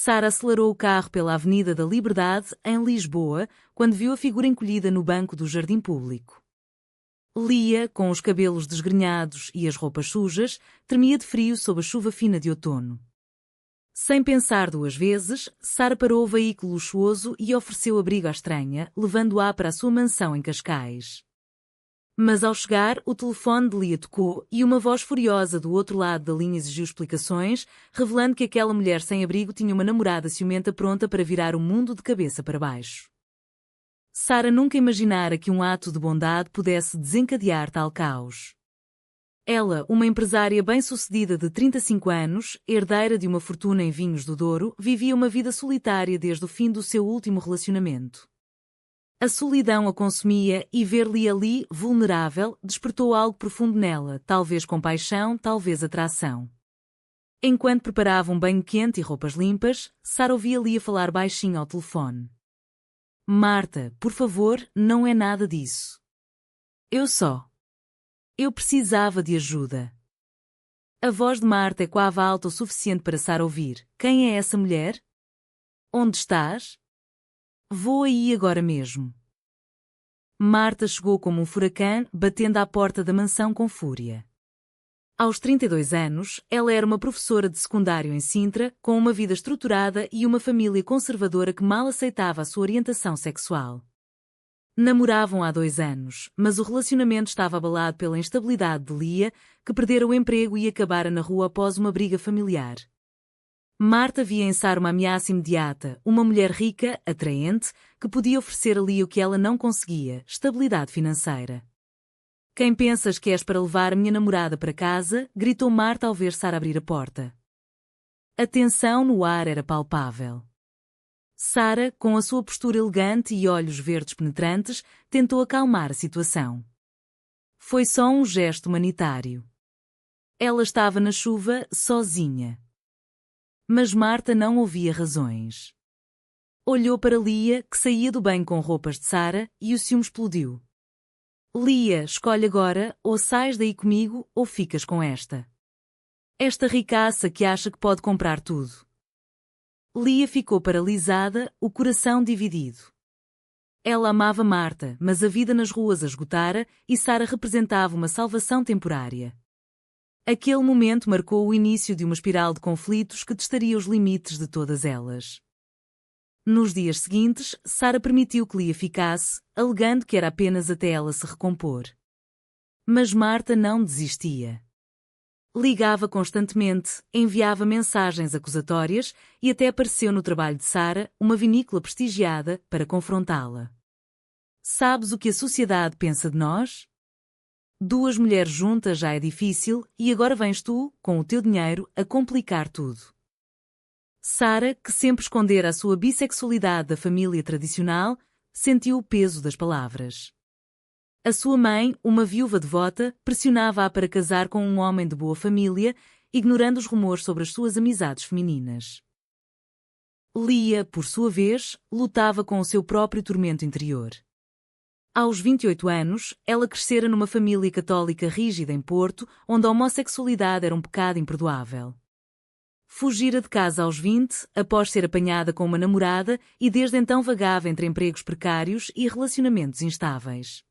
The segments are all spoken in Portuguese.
Sara acelerou o carro pela Avenida da Liberdade, em Lisboa, quando viu a figura encolhida no banco do jardim público. Lia, com os cabelos desgrenhados e as roupas sujas, tremia de frio sob a chuva fina de outono. Sem pensar duas vezes, Sara parou o veículo luxuoso e ofereceu abrigo à estranha, levando-a para a sua mansão em Cascais. Mas ao chegar, o telefone de Lia tocou e uma voz furiosa do outro lado da linha exigiu explicações, revelando que aquela mulher sem abrigo tinha uma namorada ciumenta pronta para virar o mundo de cabeça para baixo. Sara nunca imaginara que um ato de bondade pudesse desencadear tal caos. Ela, uma empresária bem-sucedida de 35 anos, herdeira de uma fortuna em vinhos do Douro, vivia uma vida solitária desde o fim do seu último relacionamento. A solidão a consumia e ver-lhe ali, vulnerável, despertou algo profundo nela, talvez compaixão, talvez atração. Enquanto preparava um banho quente e roupas limpas, Sara ouvia Lia falar baixinho ao telefone. Marta, por favor, não é nada disso. Eu precisava de ajuda. A voz de Marta ecoava alta o suficiente para Sara ouvir. Quem é essa mulher? Onde estás? Vou aí agora mesmo. Marta chegou como um furacão, batendo à porta da mansão com fúria. Aos 32 anos, ela era uma professora de secundário em Sintra, com uma vida estruturada e uma família conservadora que mal aceitava a sua orientação sexual. Namoravam há 2 anos, mas o relacionamento estava abalado pela instabilidade de Lia, que perdera o emprego e acabara na rua após uma briga familiar. Marta via em Sara uma ameaça imediata, uma mulher rica, atraente, que podia oferecer a Lia o que ela não conseguia, estabilidade financeira. Quem pensas que és para levar a minha namorada para casa? Gritou Marta ao ver Sara abrir a porta. A tensão no ar era palpável. Sara, com a sua postura elegante e olhos verdes penetrantes, tentou acalmar a situação. Foi só um gesto humanitário. Ela estava na chuva, sozinha. Mas Marta não ouvia razões. Olhou para Lia, que saía do banho com roupas de Sara, e o ciúme explodiu. Lia, escolhe agora, ou sais daí comigo, ou ficas com esta. Esta ricaça que acha que pode comprar tudo. Lia ficou paralisada, o coração dividido. Ela amava Marta, mas a vida nas ruas a esgotara e Sara representava uma salvação temporária. Aquele momento marcou o início de uma espiral de conflitos que testaria os limites de todas elas. Nos dias seguintes, Sara permitiu que Lia ficasse, alegando que era apenas até ela se recompor. Mas Marta não desistia. Ligava constantemente, enviava mensagens acusatórias e até apareceu no trabalho de Sara, uma vinícola prestigiada, para confrontá-la. Sabes o que a sociedade pensa de nós? 2 mulheres juntas já é difícil e agora vens tu, com o teu dinheiro, a complicar tudo. Sara, que sempre escondera a sua bissexualidade da família tradicional, sentiu o peso das palavras. A sua mãe, uma viúva devota, pressionava-a para casar com um homem de boa família, ignorando os rumores sobre as suas amizades femininas. Lia, por sua vez, lutava com o seu próprio tormento interior. Aos 28 anos, ela crescera numa família católica rígida em Porto, onde a homossexualidade era um pecado imperdoável. Fugira de casa aos 20, após ser apanhada com uma namorada, e desde então vagava entre empregos precários e relacionamentos instáveis.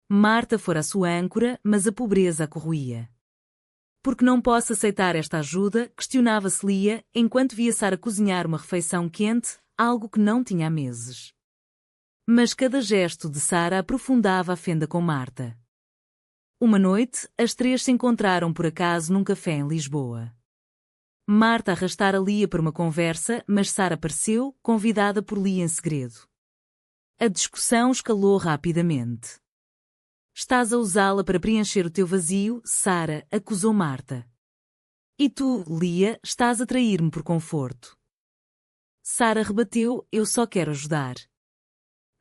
Marta fora a sua âncora, mas a pobreza a corroía. Porque não posso aceitar esta ajuda, questionava-se Lia, enquanto via Sara cozinhar uma refeição quente, algo que não tinha há meses. Mas cada gesto de Sara aprofundava a fenda com Marta. Uma noite, as 3 se encontraram por acaso num café em Lisboa. Marta arrastara Lia para uma conversa, mas Sara apareceu, convidada por Lia em segredo. A discussão escalou rapidamente. Estás a usá-la para preencher o teu vazio, Sara, acusou Marta. E tu, Lia, estás a trair-me por conforto. Sara rebateu, eu só quero ajudar.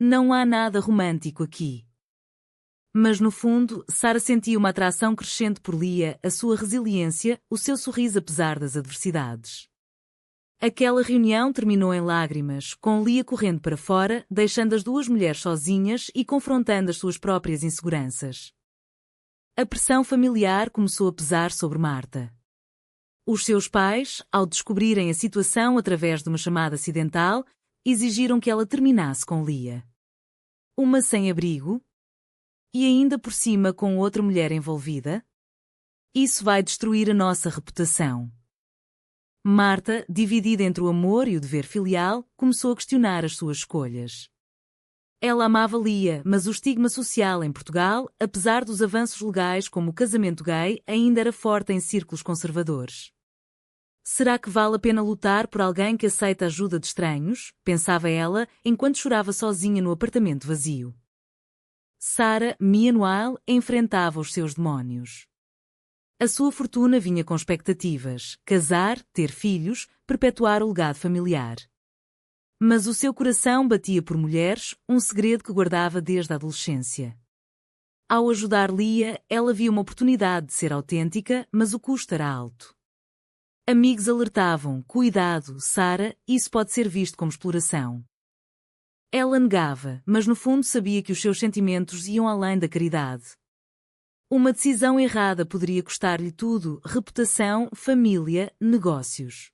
Não há nada romântico aqui. Mas no fundo, Sara sentia uma atração crescente por Lia, a sua resiliência, o seu sorriso apesar das adversidades. Aquela reunião terminou em lágrimas, com Lia correndo para fora, deixando as 2 mulheres sozinhas e confrontando as suas próprias inseguranças. A pressão familiar começou a pesar sobre Marta. Os seus pais, ao descobrirem a situação através de uma chamada acidental, exigiram que ela terminasse com Lia. Uma sem-abrigo? E ainda por cima com outra mulher envolvida? Isso vai destruir a nossa reputação. Marta, dividida entre o amor e o dever filial, começou a questionar as suas escolhas. Ela amava Lia, mas o estigma social em Portugal, apesar dos avanços legais como o casamento gay, ainda era forte em círculos conservadores. Será que vale a pena lutar por alguém que aceita a ajuda de estranhos? Pensava ela, enquanto chorava sozinha no apartamento vazio. Sarah Meanwhile enfrentava os seus demónios. A sua fortuna vinha com expectativas: casar, ter filhos, perpetuar o legado familiar. Mas o seu coração batia por mulheres, um segredo que guardava desde a adolescência. Ao ajudar Lia, ela via uma oportunidade de ser autêntica, mas o custo era alto. Amigos alertavam: cuidado, Sarah, isso pode ser visto como exploração. Ela negava, mas no fundo sabia que os seus sentimentos iam além da caridade. Uma decisão errada poderia custar-lhe tudo: reputação, família, negócios.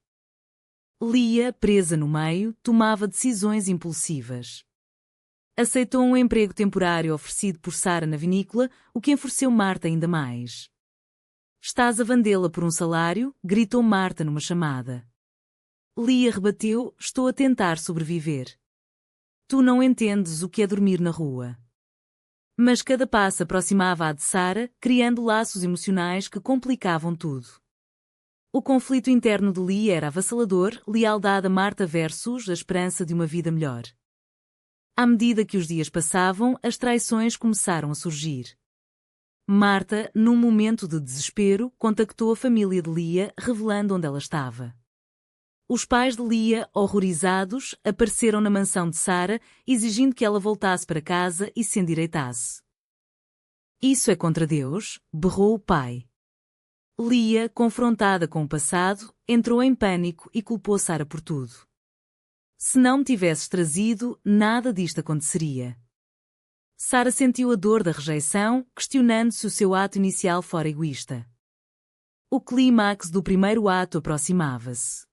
Lia, presa no meio, tomava decisões impulsivas. Aceitou um emprego temporário oferecido por Sarah na vinícola, o que enfureceu Marta ainda mais. Estás a vendê-la por um salário? Gritou Marta numa chamada. Lia rebateu: estou a tentar sobreviver. Tu não entendes o que é dormir na rua. Mas cada passo aproximava-a de Sarah, criando laços emocionais que complicavam tudo. O conflito interno de Lia era avassalador: lealdade a Marta versus a esperança de uma vida melhor. À medida que os dias passavam, as traições começaram a surgir. Marta, num momento de desespero, contactou a família de Lia, revelando onde ela estava. Os pais de Lia, horrorizados, apareceram na mansão de Sarah, exigindo que ela voltasse para casa e se endireitasse. Isso é contra Deus, berrou o pai. Lia, confrontada com o passado, entrou em pânico e culpou Sarah por tudo. Se não me tivesses trazido, nada disto aconteceria. Sarah sentiu a dor da rejeição, questionando se o seu ato inicial fora egoísta. O clímax do primeiro ato aproximava-se.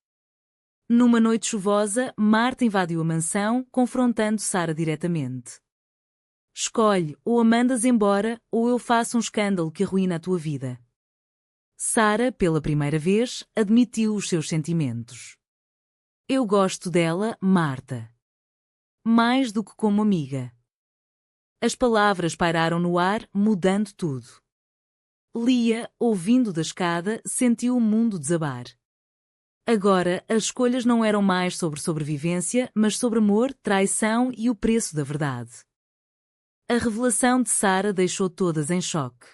Numa noite chuvosa, Marta invadiu a mansão, confrontando Sarah diretamente. Escolhe, ou a mandas embora, ou eu faço um escândalo que arruína a tua vida. Sarah, pela primeira vez, admitiu os seus sentimentos. Eu gosto dela, Marta. Mais do que como amiga. As palavras pairaram no ar, mudando tudo. Lia, ouvindo da escada, sentiu o mundo desabar. Agora, as escolhas não eram mais sobre sobrevivência, mas sobre amor, traição e o preço da verdade. A revelação de Sarah deixou todas em choque.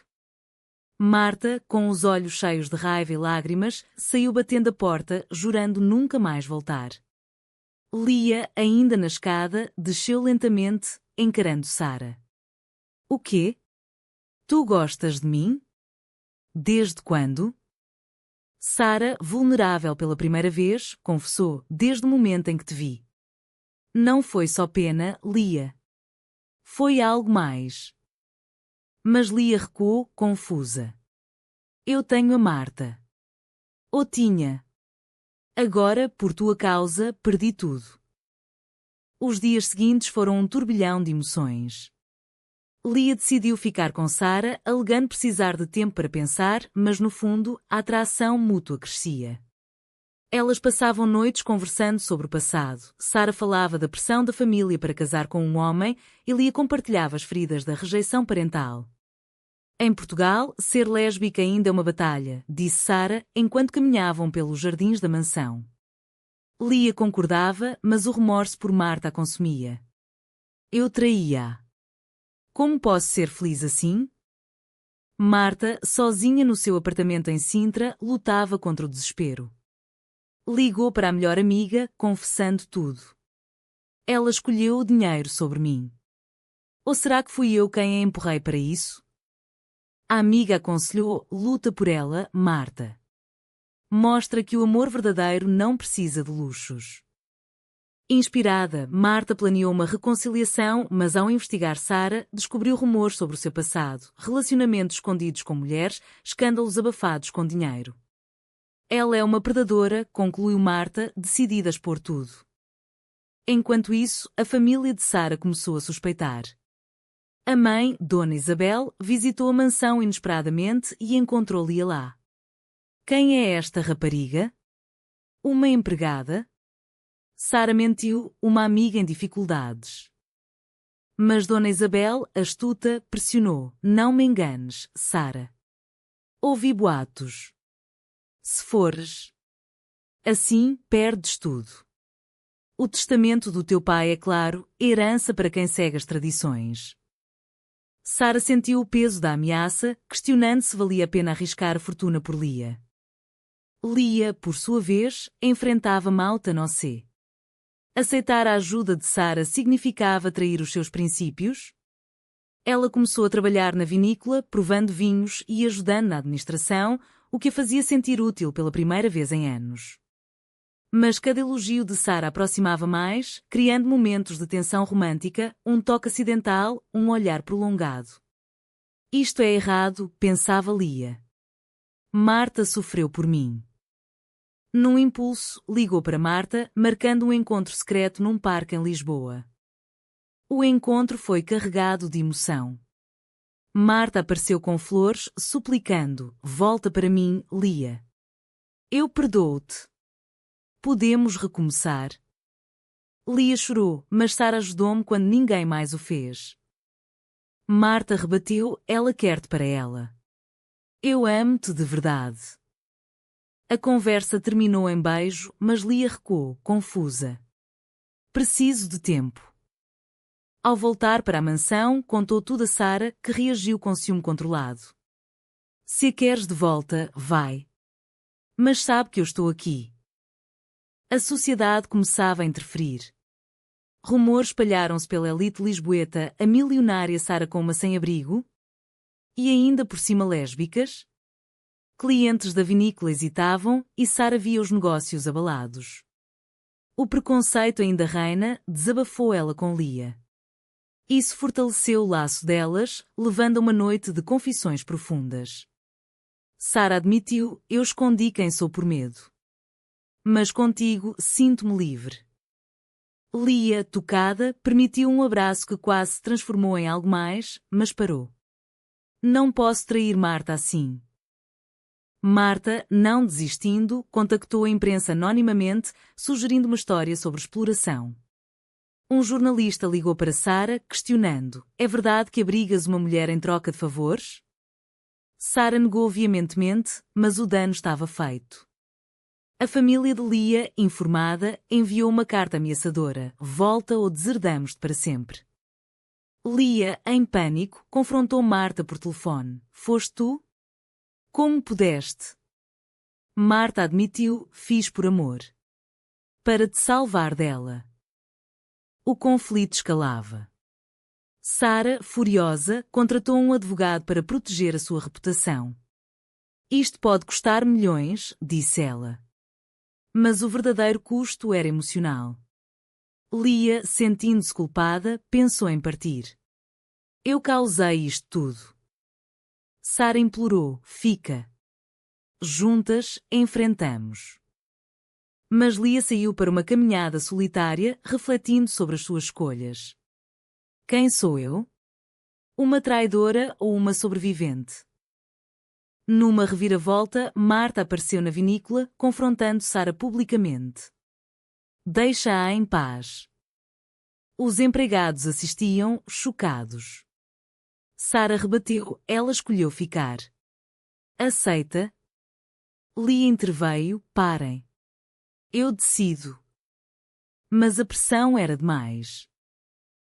Marta, com os olhos cheios de raiva e lágrimas, saiu batendo a porta, jurando nunca mais voltar. Lia, ainda na escada, desceu lentamente, encarando Sarah. O quê? Tu gostas de mim? Desde quando? Sarah, vulnerável pela primeira vez, confessou: desde o momento em que te vi. Não foi só pena, Lia. Foi algo mais. Mas Lia recuou, confusa. Eu tenho a Marta. Ou tinha. Agora, por tua causa, perdi tudo. Os dias seguintes foram um turbilhão de emoções. Lia decidiu ficar com Sarah, alegando precisar de tempo para pensar, mas no fundo, a atração mútua crescia. Elas passavam noites conversando sobre o passado. Sarah falava da pressão da família para casar com um homem e Lia compartilhava as feridas da rejeição parental. Em Portugal, ser lésbica ainda é uma batalha, disse Sarah, enquanto caminhavam pelos jardins da mansão. Lia concordava, mas o remorso por Marta a consumia. Eu traía-a. Como posso ser feliz assim? Marta, sozinha no seu apartamento em Sintra, lutava contra o desespero. Ligou para a melhor amiga, confessando tudo. Ela escolheu o dinheiro sobre mim. Ou será que fui eu quem a empurrei para isso? A amiga aconselhou: luta por ela, Marta. Mostra que o amor verdadeiro não precisa de luxos. Inspirada, Marta planeou uma reconciliação, mas ao investigar Sarah, descobriu rumores sobre o seu passado, relacionamentos escondidos com mulheres, escândalos abafados com dinheiro. Ela é uma predadora, concluiu Marta, decidida a expor tudo. Enquanto isso, a família de Sara começou a suspeitar. A mãe, Dona Isabel, visitou a mansão inesperadamente e encontrou Lia lá. Quem é esta rapariga? Uma empregada? Sara mentiu, uma amiga em dificuldades. Mas Dona Isabel, astuta, pressionou. Não me enganes, Sara. Ouvi boatos. Se fores assim, perdes tudo. O testamento do teu pai é claro, herança para quem segue as tradições. Sara sentiu o peso da ameaça, questionando se valia a pena arriscar a fortuna por Lia. Lia, por sua vez, enfrentava Malta Nossé. Aceitar a ajuda de Sara significava trair os seus princípios? Ela começou a trabalhar na vinícola, provando vinhos e ajudando na administração, o que a fazia sentir útil pela primeira vez em anos. Mas cada elogio de Sara aproximava mais, criando momentos de tensão romântica, um toque acidental, um olhar prolongado. Isto é errado, pensava Lia. Marta sofreu por mim. Num impulso, ligou para Marta, marcando um encontro secreto num parque em Lisboa. O encontro foi carregado de emoção. Marta apareceu com flores, suplicando: volta para mim, Lia. Eu perdoo-te. Podemos recomeçar. Lia chorou, mas Sara ajudou-me quando ninguém mais o fez. Marta rebateu: ela quer-te para ela. Eu amo-te de verdade. A conversa terminou em beijo, mas Lia recuou, confusa. Preciso de tempo. Ao voltar para a mansão, contou tudo a Sara, que reagiu com ciúme controlado. Se a queres de volta, vai. Mas sabe que eu estou aqui. A sociedade começava a interferir. Rumores espalharam-se pela elite lisboeta, a milionária Sara com uma sem-abrigo? E ainda por cima lésbicas? Clientes da vinícola hesitavam e Sara via os negócios abalados. O preconceito ainda reina, desabafou ela com Lia. Isso fortaleceu o laço delas, levando a uma noite de confissões profundas. Sara admitiu: eu escondi quem sou por medo. Mas contigo sinto-me livre. Lia, tocada, permitiu um abraço que quase se transformou em algo mais, mas parou. Não posso trair Marta assim. Marta, não desistindo, contactou a imprensa anonimamente, sugerindo uma história sobre exploração. Um jornalista ligou para Sara, questionando: é verdade que abrigas uma mulher em troca de favores? Sara negou veementemente, mas o dano estava feito. A família de Lia, informada, enviou uma carta ameaçadora: volta ou deserdamos-te para sempre. Lia, em pânico, confrontou Marta por telefone: foste tu? Como pudeste? Marta admitiu: fiz por amor. Para te salvar dela. O conflito escalava. Sara, furiosa, contratou um advogado para proteger a sua reputação. Isto pode custar milhões, disse ela. Mas o verdadeiro custo era emocional. Lia, sentindo-se culpada, pensou em partir. Eu causei isto tudo. Sara implorou: fica. Juntas, enfrentamos. Mas Lia saiu para uma caminhada solitária, refletindo sobre as suas escolhas. Quem sou eu? Uma traidora ou uma sobrevivente? Numa reviravolta, Marta apareceu na vinícola, confrontando Sara publicamente. Deixa-a em paz. Os empregados assistiam, chocados. Sara rebateu: ela escolheu ficar. Aceita? Lia interveio: parem. Eu decido. Mas a pressão era demais.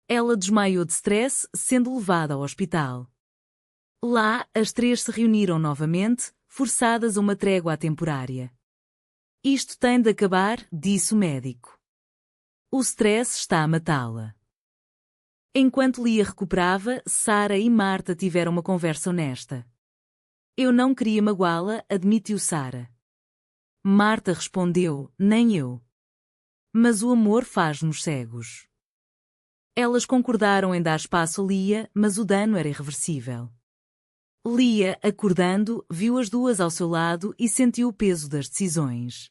Ela desmaiou de stress, sendo levada ao hospital. Lá, as três se reuniram novamente, forçadas a uma trégua temporária. Isto tem de acabar, disse o médico. O stress está a matá-la. Enquanto Lia recuperava, Sara e Marta tiveram uma conversa honesta. Eu não queria magoá-la, admitiu Sara. Marta respondeu: nem eu. Mas o amor faz-nos cegos. Elas concordaram em dar espaço a Lia, mas o dano era irreversível. Lia, acordando, viu as duas ao seu lado e sentiu o peso das decisões.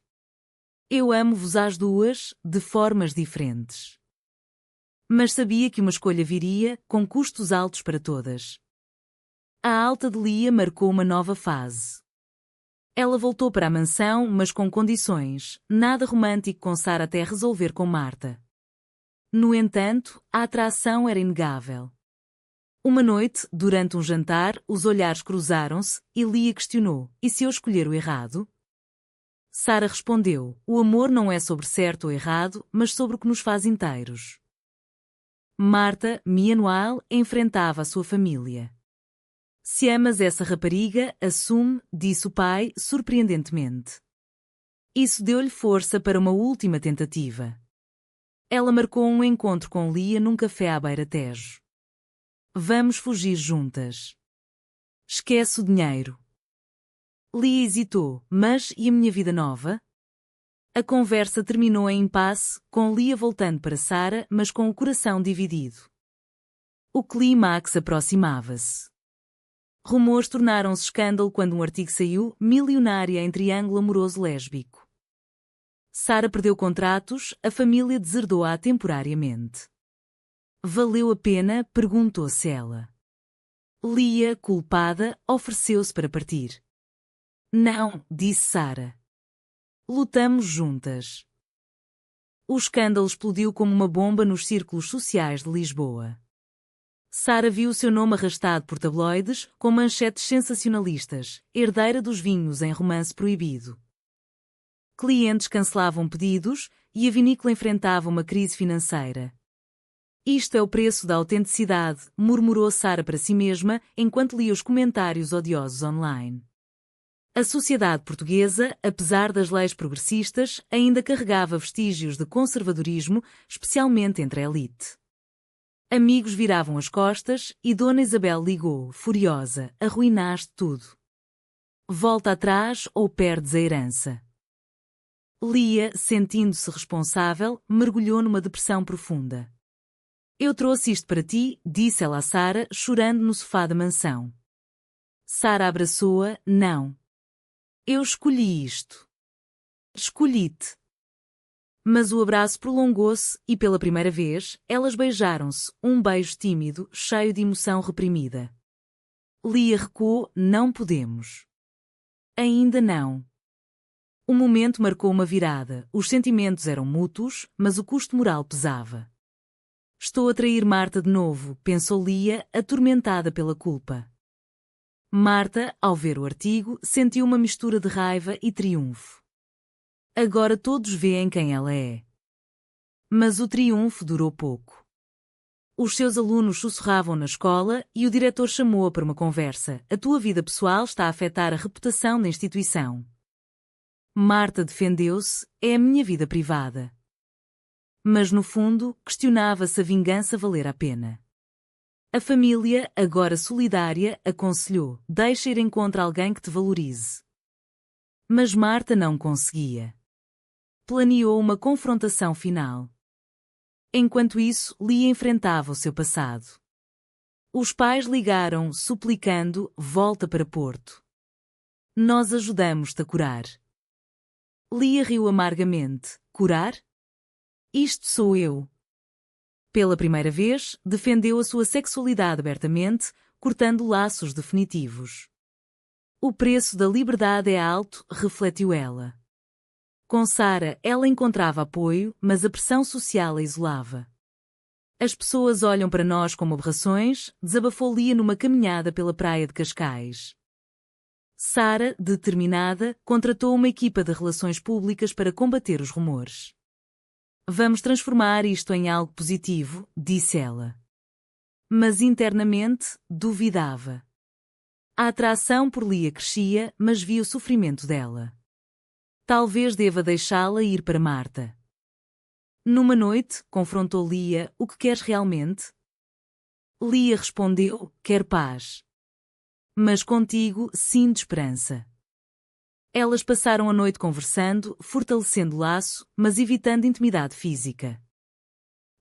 Eu amo-vos às duas, de formas diferentes. Mas sabia que uma escolha viria, com custos altos para todas. A alta de Lia marcou uma nova fase. Ela voltou para a mansão, mas com condições, nada romântico com Sara até resolver com Marta. No entanto, a atração era inegável. Uma noite, durante um jantar, os olhares cruzaram-se e Lia questionou: e se eu escolher o errado? Sara respondeu: o amor não é sobre certo ou errado, mas sobre o que nos faz inteiros. Marta, meanwhile, enfrentava a sua família. Se amas essa rapariga, assume, disse o pai, surpreendentemente. Isso deu-lhe força para uma última tentativa. Ela marcou um encontro com Lia num café à beira-tejo. Vamos fugir juntas. Esquece o dinheiro. Lia hesitou, mas e a minha vida nova? A conversa terminou em impasse, com Lia voltando para Sara, mas com o coração dividido. O clímax aproximava-se. Rumores tornaram-se escândalo quando um artigo saiu, milionária em triângulo amoroso lésbico. Sara perdeu contratos, a família deserdou-a temporariamente. Valeu a pena? Perguntou-se ela. Lia, culpada, ofereceu-se para partir. Não, disse Sara. Lutamos juntas. O escândalo explodiu como uma bomba nos círculos sociais de Lisboa. Sara viu seu nome arrastado por tabloides, com manchetes sensacionalistas: herdeira dos vinhos em romance proibido. Clientes cancelavam pedidos e a vinícola enfrentava uma crise financeira. Isto é o preço da autenticidade, murmurou Sara para si mesma, enquanto lia os comentários odiosos online. A sociedade portuguesa, apesar das leis progressistas, ainda carregava vestígios de conservadorismo, especialmente entre a elite. Amigos viravam as costas e Dona Isabel ligou, furiosa: arruinaste tudo. Volta atrás ou perdes a herança. Lia, sentindo-se responsável, mergulhou numa depressão profunda. Eu trouxe isto para ti, disse ela a Sara, chorando no sofá da mansão. Sara abraçou-a: não. Eu escolhi isto. Escolhi-te. Mas o abraço prolongou-se e, pela primeira vez, elas beijaram-se, um beijo tímido, cheio de emoção reprimida. Lia recuou: não podemos. Ainda não. O momento marcou uma virada, os sentimentos eram mútuos, mas o custo moral pesava. Estou a trair Marta de novo, pensou Lia, atormentada pela culpa. Marta, ao ver o artigo, sentiu uma mistura de raiva e triunfo. Agora todos veem quem ela é. Mas o triunfo durou pouco. Os seus alunos sussurravam na escola e o diretor chamou-a para uma conversa: a tua vida pessoal está a afetar a reputação da instituição. Marta defendeu-se: é a minha vida privada. Mas no fundo, questionava se a vingança valera a pena. A família, agora solidária, aconselhou: deixa ir encontrar alguém que te valorize. Mas Marta não conseguia. Planeou uma confrontação final. Enquanto isso, Lia enfrentava o seu passado. Os pais ligaram, suplicando: volta para Porto. Nós ajudamos-te a curar. Lia riu amargamente: curar? Isto sou eu. Pela primeira vez, defendeu a sua sexualidade abertamente, cortando laços definitivos. O preço da liberdade é alto, refletiu ela. Com Sara, ela encontrava apoio, mas a pressão social a isolava. As pessoas olham para nós como aberrações, desabafou Lia numa caminhada pela praia de Cascais. Sara, determinada, contratou uma equipa de relações públicas para combater os rumores. Vamos transformar isto em algo positivo, disse ela. Mas internamente, duvidava. A atração por Lia crescia, mas via o sofrimento dela. Talvez deva deixá-la ir para Marta. Numa noite, confrontou Lia: o que queres realmente? Lia respondeu: quero paz. Mas contigo, sim, de esperança. Elas passaram a noite conversando, fortalecendo o laço, mas evitando intimidade física.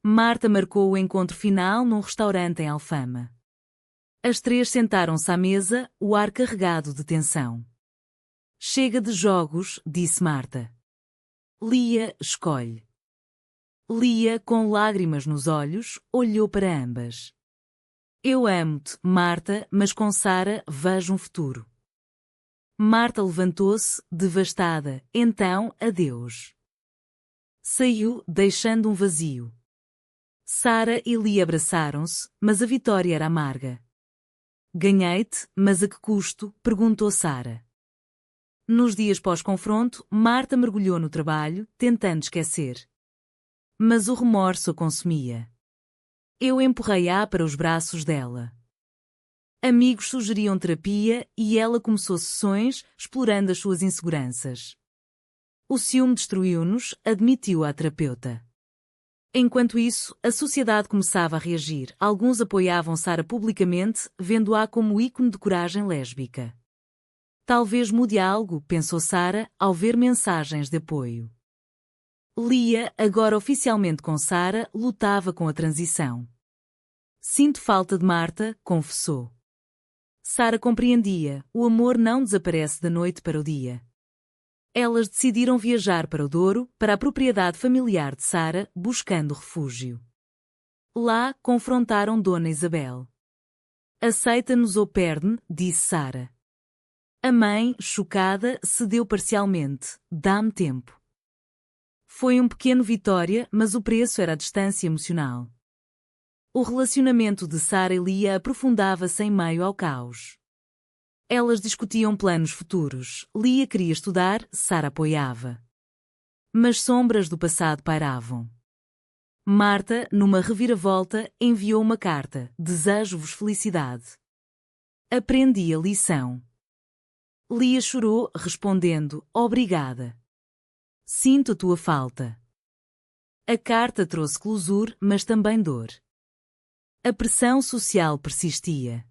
Marta marcou o encontro final num restaurante em Alfama. As três sentaram-se à mesa, o ar carregado de tensão. Chega de jogos, disse Marta. Lia, escolhe. Lia, com lágrimas nos olhos, olhou para ambas. Eu amo-te, Marta, mas com Sara vejo um futuro. Marta levantou-se, devastada. Então, adeus. Saiu, deixando um vazio. Sara e Lia abraçaram-se, mas a vitória era amarga. Ganhei-te, mas a que custo? Perguntou Sara. Nos dias pós-confronto, Marta mergulhou no trabalho, tentando esquecer. Mas o remorso a consumia. Eu empurrei-a para os braços dela. Amigos sugeriam terapia e ela começou sessões, explorando as suas inseguranças. O ciúme destruiu-nos, admitiu a terapeuta. Enquanto isso, a sociedade começava a reagir. Alguns apoiavam Sara publicamente, vendo-a como ícone de coragem lésbica. Talvez mude algo, pensou Sara, ao ver mensagens de apoio. Lia, agora oficialmente com Sara, lutava com a transição. Sinto falta de Marta, confessou. Sara compreendia, o amor não desaparece da noite para o dia. Elas decidiram viajar para o Douro, para a propriedade familiar de Sara, buscando refúgio. Lá, confrontaram Dona Isabel. Aceita-nos ou perde-me, disse Sara. A mãe, chocada, cedeu parcialmente. Dá-me tempo. Foi um pequeno vitória, mas o preço era a distância emocional. O relacionamento de Sara e Lia aprofundava-se em meio ao caos. Elas discutiam planos futuros. Lia queria estudar, Sara apoiava. Mas sombras do passado pairavam. Marta, numa reviravolta, enviou uma carta. Desejo-vos felicidade. Aprendi a lição. Lia chorou, respondendo, obrigada. Sinto a tua falta. A carta trouxe closure, mas também dor. A pressão social persistia.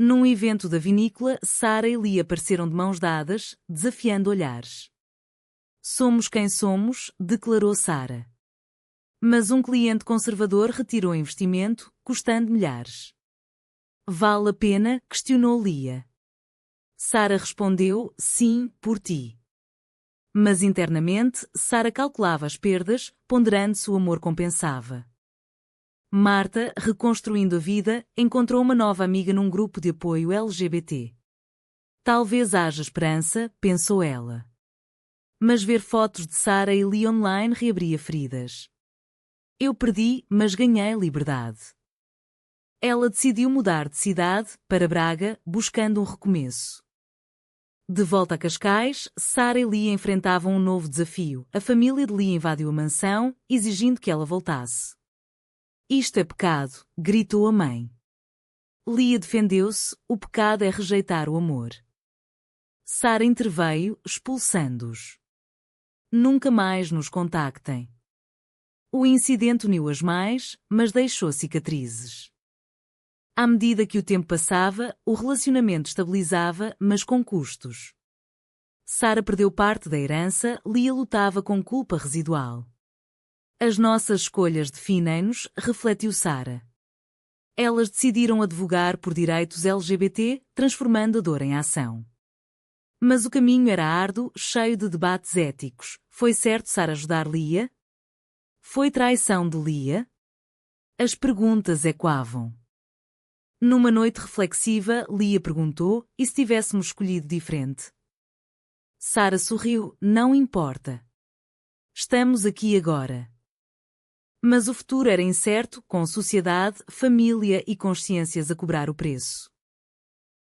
Num evento da vinícola, Sara e Lia apareceram de mãos dadas, desafiando olhares. Somos quem somos, declarou Sara. Mas um cliente conservador retirou o investimento, custando milhares. Vale a pena? Questionou Lia. Sara respondeu, sim, por ti. Mas internamente, Sara calculava as perdas, ponderando se o amor compensava. Marta, reconstruindo a vida, encontrou uma nova amiga num grupo de apoio LGBT. Talvez haja esperança, pensou ela. Mas ver fotos de Sara e Lia online reabria feridas. Eu perdi, mas ganhei liberdade. Ela decidiu mudar de cidade, para Braga, buscando um recomeço. De volta a Cascais, Sara e Lia enfrentavam um novo desafio. A família de Lia invadiu a mansão, exigindo que ela voltasse. Isto é pecado, gritou a mãe. Lia defendeu-se, o pecado é rejeitar o amor. Sara interveio, expulsando-os. Nunca mais nos contactem. O incidente uniu-as mais, mas deixou cicatrizes. À medida que o tempo passava, o relacionamento estabilizava, mas com custos. Sara perdeu parte da herança, Lia lutava com culpa residual. As nossas escolhas definem-nos, refletiu Sara. Elas decidiram advogar por direitos LGBT, transformando a dor em ação. Mas o caminho era árduo, cheio de debates éticos. Foi certo Sara ajudar Lia? Foi traição de Lia? As perguntas ecoavam. Numa noite reflexiva, Lia perguntou, e se tivéssemos escolhido diferente? Sara sorriu, não importa. Estamos aqui agora. Mas o futuro era incerto, com sociedade, família e consciências a cobrar o preço.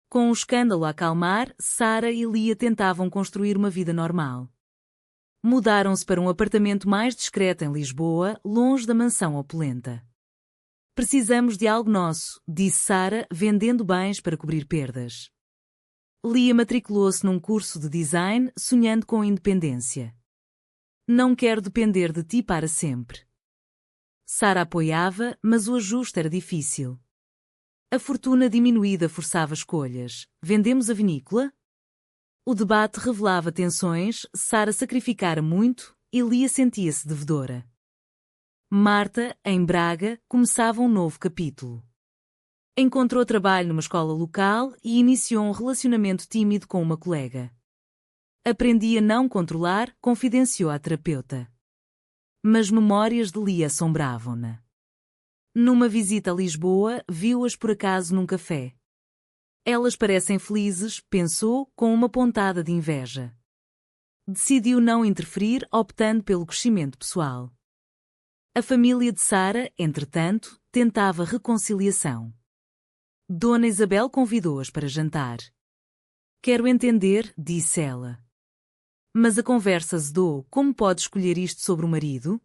Com o escândalo a acalmar, Sara e Lia tentavam construir uma vida normal. Mudaram-se para um apartamento mais discreto em Lisboa, longe da mansão opulenta. Precisamos de algo nosso, disse Sara, vendendo bens para cobrir perdas. Lia matriculou-se num curso de design, sonhando com independência. Não quero depender de ti para sempre. Sara apoiava, mas o ajuste era difícil. A fortuna diminuída forçava escolhas. Vendemos a vinícola? O debate revelava tensões, Sara sacrificara muito e Lia sentia-se devedora. Marta, em Braga, começava um novo capítulo. Encontrou trabalho numa escola local e iniciou um relacionamento tímido com uma colega. Aprendi a não controlar, confidenciou à terapeuta. Mas memórias de Lia assombravam-na. Numa visita a Lisboa, viu-as por acaso num café. Elas parecem felizes, pensou, com uma pontada de inveja. Decidiu não interferir, optando pelo crescimento pessoal. A família de Sara, entretanto, tentava reconciliação. Dona Isabel convidou-as para jantar. Quero entender, disse ela. Mas a conversa azedou, como pode escolher isto sobre o marido?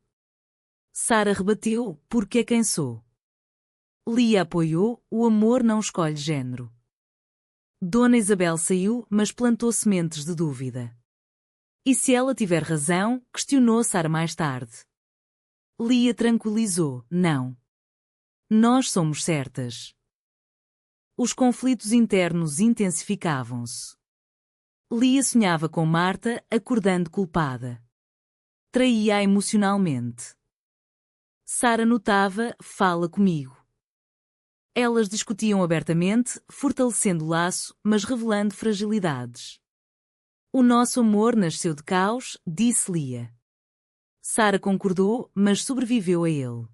Sara rebateu, porque é quem sou. Lia apoiou, o amor não escolhe género. Dona Isabel saiu, mas plantou sementes de dúvida. E se ela tiver razão, questionou Sara mais tarde. Lia tranquilizou, não. Nós somos certas. Os conflitos internos intensificavam-se. Lia sonhava com Marta, acordando culpada. Traía-a emocionalmente. Sara notava, fala comigo. Elas discutiam abertamente, fortalecendo o laço, mas revelando fragilidades. O nosso amor nasceu de caos, disse Lia. Sara concordou, mas sobreviveu a ele.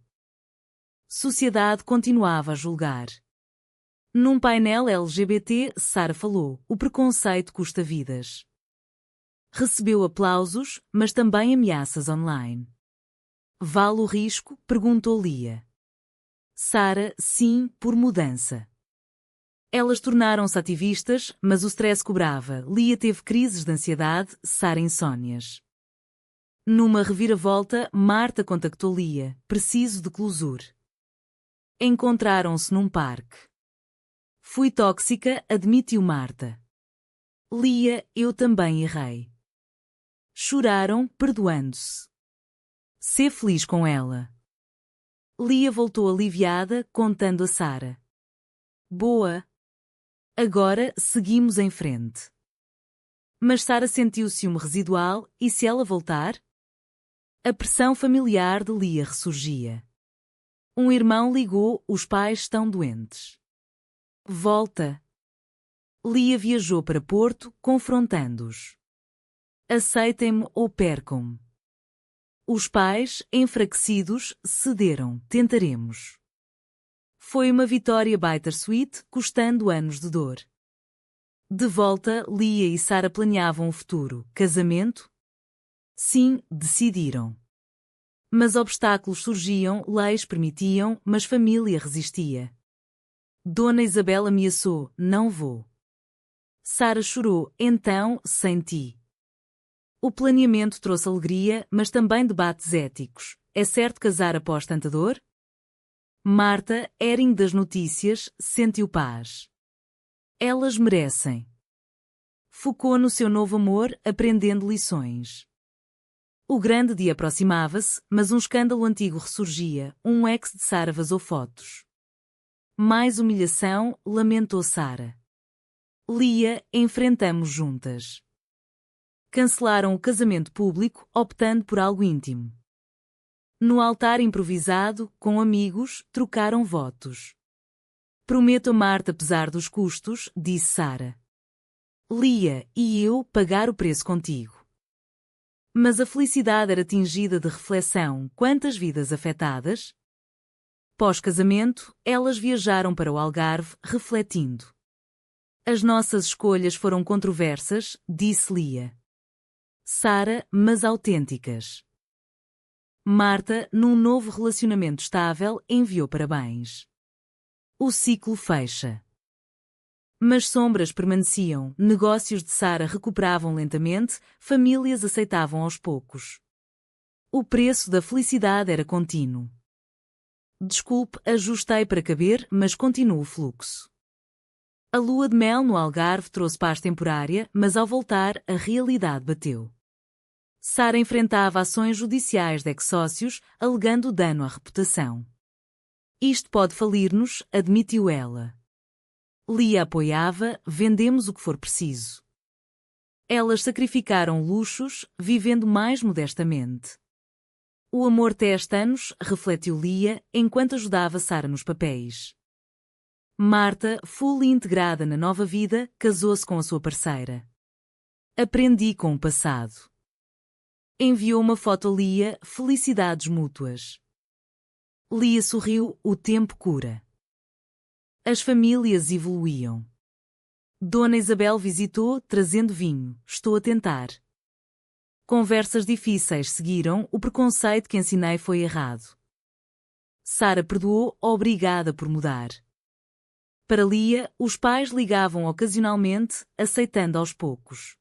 Sociedade continuava a julgar. Num painel LGBT, Sara falou: o preconceito custa vidas. Recebeu aplausos, mas também ameaças online. Vale o risco? Perguntou Lia. Sara, sim, por mudança. Elas tornaram-se ativistas, mas o stress cobrava. Lia teve crises de ansiedade, Sara insónias. Numa reviravolta, Marta contactou Lia: preciso de closure. Encontraram-se num parque. Fui tóxica, admitiu Marta. Lia, eu também errei. Choraram, perdoando-se. Sê feliz com ela. Lia voltou aliviada, contando a Sara. Boa. Agora, seguimos em frente. Mas Sara sentiu ciúme residual, e se ela voltar? A pressão familiar de Lia ressurgia. Um irmão ligou, os pais estão doentes. Volta. Lia viajou para Porto, confrontando-os. Aceitem-me ou percam-me. Os pais, enfraquecidos, cederam. Tentaremos. Foi uma vitória bittersweet, custando anos de dor. De volta, Lia e Sara planeavam o futuro. Casamento? Sim, decidiram. Mas obstáculos surgiam, leis permitiam, mas família resistia. Dona Isabel ameaçou: não vou. Sara chorou: então, sem ti. O planeamento trouxe alegria, mas também debates éticos. É certo casar após tanta dor? Marta, Ering das notícias, sentiu paz. Elas merecem. Focou no seu novo amor, aprendendo lições. O grande dia aproximava-se, mas um escândalo antigo ressurgia. Um ex de Sara vazou fotos. Mais humilhação, lamentou Sara. Lia, enfrentamos juntas. Cancelaram o casamento público, optando por algo íntimo. No altar improvisado, com amigos, trocaram votos. Prometo amar-te apesar dos custos, disse Sara. Lia, e eu, pagar o preço contigo. Mas a felicidade era tingida de reflexão. Quantas vidas afetadas? Pós-casamento, elas viajaram para o Algarve, refletindo. As nossas escolhas foram controversas, disse Lia. Sara, mas autênticas. Marta, num novo relacionamento estável, enviou parabéns. O ciclo fecha. Mas sombras permaneciam, negócios de Sara recuperavam lentamente, famílias aceitavam aos poucos. O preço da felicidade era contínuo. Desculpe, ajustei para caber, mas continua o fluxo. A lua de mel no Algarve trouxe paz temporária, mas ao voltar, a realidade bateu. Sara enfrentava ações judiciais de ex-sócios, alegando dano à reputação. Isto pode falir-nos, admitiu ela. Lia apoiava, vendemos o que for preciso. Elas sacrificaram luxos, vivendo mais modestamente. O amor testa anos, refletiu Lia, enquanto ajudava Sara nos papéis. Marta, full e integrada na nova vida, casou-se com a sua parceira. Aprendi com o passado. Enviou uma foto a Lia, felicidades mútuas. Lia sorriu, o tempo cura. As famílias evoluíam. Dona Isabel visitou, trazendo vinho, estou a tentar. Conversas difíceis seguiram, o preconceito que ensinei foi errado. Sara perdoou, obrigada por mudar. Para Lia, os pais ligavam ocasionalmente, aceitando aos poucos.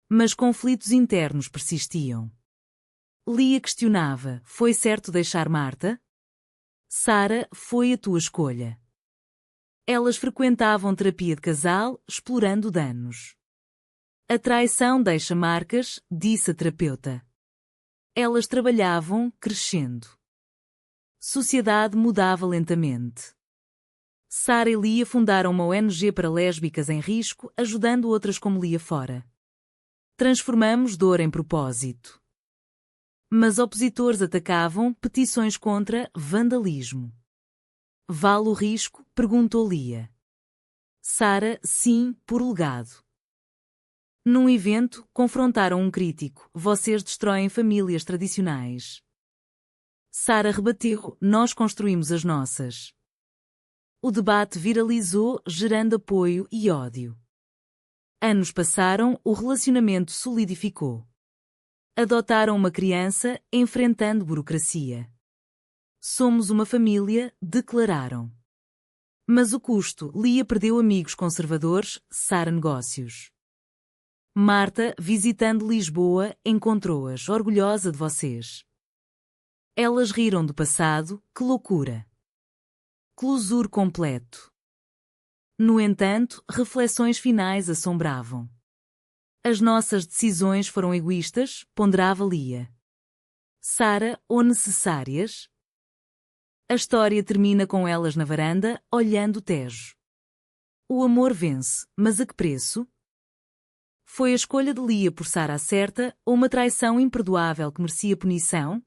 Mas conflitos internos persistiam. Lia questionava, foi certo deixar Marta? Sara, foi a tua escolha. Elas frequentavam terapia de casal, explorando danos. A traição deixa marcas, disse a terapeuta. Elas trabalhavam, crescendo. Sociedade mudava lentamente. Sara e Lia fundaram uma ONG para lésbicas em risco, ajudando outras como Lia fora. Transformamos dor em propósito. Mas opositores atacavam, petições contra, vandalismo. Vale o risco? Perguntou Lia. Sara, sim, por legado. Num evento, confrontaram um crítico, vocês destroem famílias tradicionais. Sara rebateu, nós construímos as nossas. O debate viralizou, gerando apoio e ódio. Anos passaram, o relacionamento solidificou. Adotaram uma criança, enfrentando burocracia. Somos uma família, declararam. Mas o custo, Lia perdeu amigos conservadores, Sara negócios. Marta, visitando Lisboa, encontrou-as, orgulhosa de vocês. Elas riram do passado, que loucura. Closure completo. No entanto, reflexões finais assombravam. As nossas decisões foram egoístas, ponderava Lia. Sara, ou necessárias? A história termina com elas na varanda, olhando o Tejo. O amor vence, mas a que preço? Foi a escolha de Lia por Sara a certa, ou uma traição imperdoável que merecia punição?